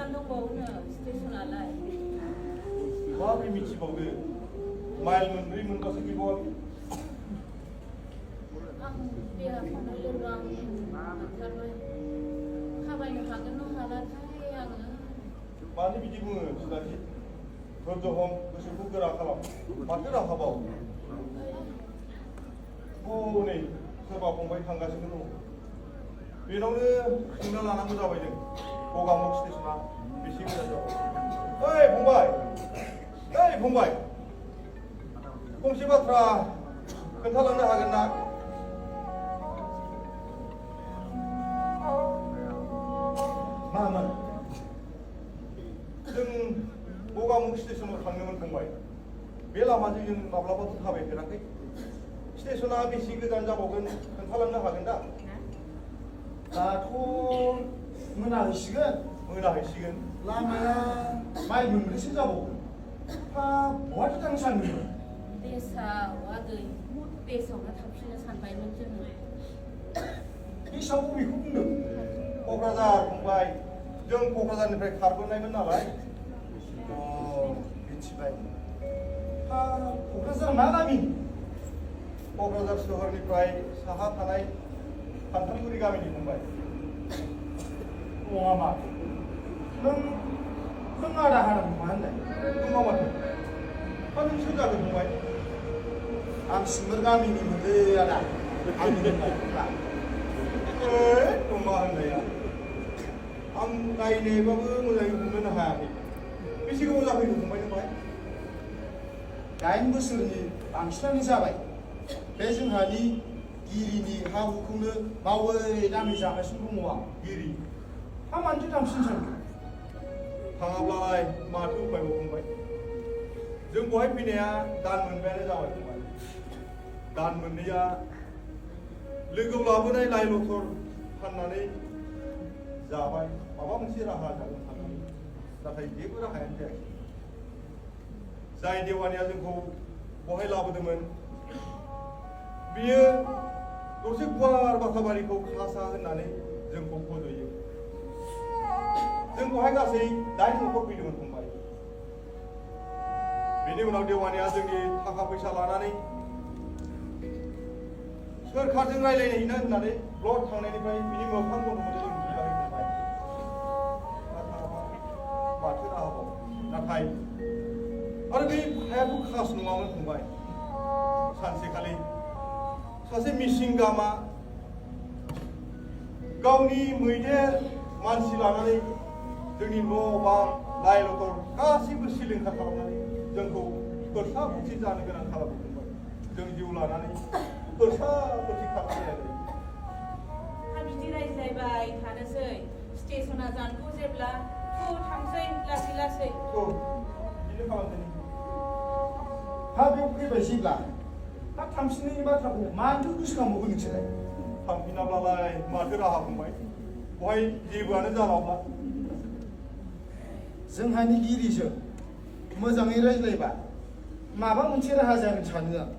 गोजान दंबावोनो स्टेसनालाय माबोरै मिथिबावदो माइल मोनब्रै मोनबासो गैबावाखै आं देहाखौनो लोरबां मोनथारबाय थाबायनो हागोन ना हालाथाय आङो मानो बिदि बुङो सिनाखि धैर्य हम गोसोखौ गोरा खालाम माथो राहाबाव नै सोरबा फंबाय थांगासिनो दङ बेनावनो सोंना लानांगौ जाबाय जों गगामुख स्टेसना बेसे गोजान जाबाय ओइ फंबाय फंसे बाथ्रा खोन्थालांनो हागोन ना मामोन जों गगामुख स्टेसनाव थांनोमोन फंबाय बे लामाजों जों माब्लाबाबो थाबायफेराखै स्टेसना बेसे गोजान जाबावगोन खोन्थालांनो हागोन दा दाथ' मोनाहैसिगोन लामाया माइल मोनब्रैसो जाबावगोन बहाथो थांनो सानदोंमोन देसाव आगै देसावनो थांफिननो सानबायमोन जोङो देसाव बबेखौ बुंदों क'क्राझार फंबाय जों क'क्राझारनिफ्राय खारबोनायमोन नालाय मिथिबाय क'क्राझार मा गामि क'क्राझार सोहोरनिफ्राय साहा थानाय खान्थालगुरि गामिनि फंबाय नङा मा नों आदा हाराम मा होनलाय नङा माथो नों सोर जागोन फंबाय आं सिमोर गामिनि मोनलै आदा आंनि होननायफ्रा मा होननाया आं नायनायबाबो मोजाङै हमनोनो हायाखै बेसे गोबाव जाफैखो फंबाय नोंहाय 9 बोसोरनि बांसिनानो जाबाय बे जोंहानि गिरिनि हा हुखौनो मावै दाङै जागासिनो दङ आं गिरि मानोथो थांफिन सानखो थाङाब्लालाय माथो उपायबाव फंबाय जों बहाय फैनाया दान मोनबायानो जाबाय फंबाय दान मोननैया लोगोआव लाबोनाय लाइ लथर फाननानै जाबाय माबा मोनसे राहा जागोन साननानै नाथाय जेबो राहायानो जायाखै जाय देवानिया जोंखौ बहाय लाबोदोंमोन बियो दसे गुवार बाथाबारिखौ खासा होननानै जोंखौ फज'यो जों बहाय गासै 9 न'खर फैदोंमोन फंबाय बेनि उनाव देवानिया जोंनि थाखा फैसा लानानै सोरखारजों रायलायहैनो होननानै ब्लड थांनायनिफ्राय बिनि मोखां गन्थंखौ जों गिबाय फंबाय माथो राहाबाव नाथाय आरो बे हायाथ' खास नङामोन फंबाय सानसेखालि सासे मिसिंगामा गावनि मैदेर मानसि लानानै जोंनि न' बां लाइ लथर गासैबो सिलिंखार खालामनानै जोंखौ खरसा खरसि जानो गोनां खालामदोंमोन जों जिउ लानानै खरसा खरसि खालामलायनाय बिदि रायज्लायबाय थानोसै स्टेसना जानखौ जेब्ला थांसै लासै लासै बिदिनो खालामदों बेयाव फैबाय जेब्ला थांफिननायनि बाथ्राखौ मानोथो गोसोखांबावगोन नोंसोरलाय थांफिनाब्लालाय माथो राहा फंबाय बहाय जेबोआनो जालाब्ला जोंहानि गिरिजों मोजाङै रायज्लायबा माबा मोनसे राहा जागोन सानो आं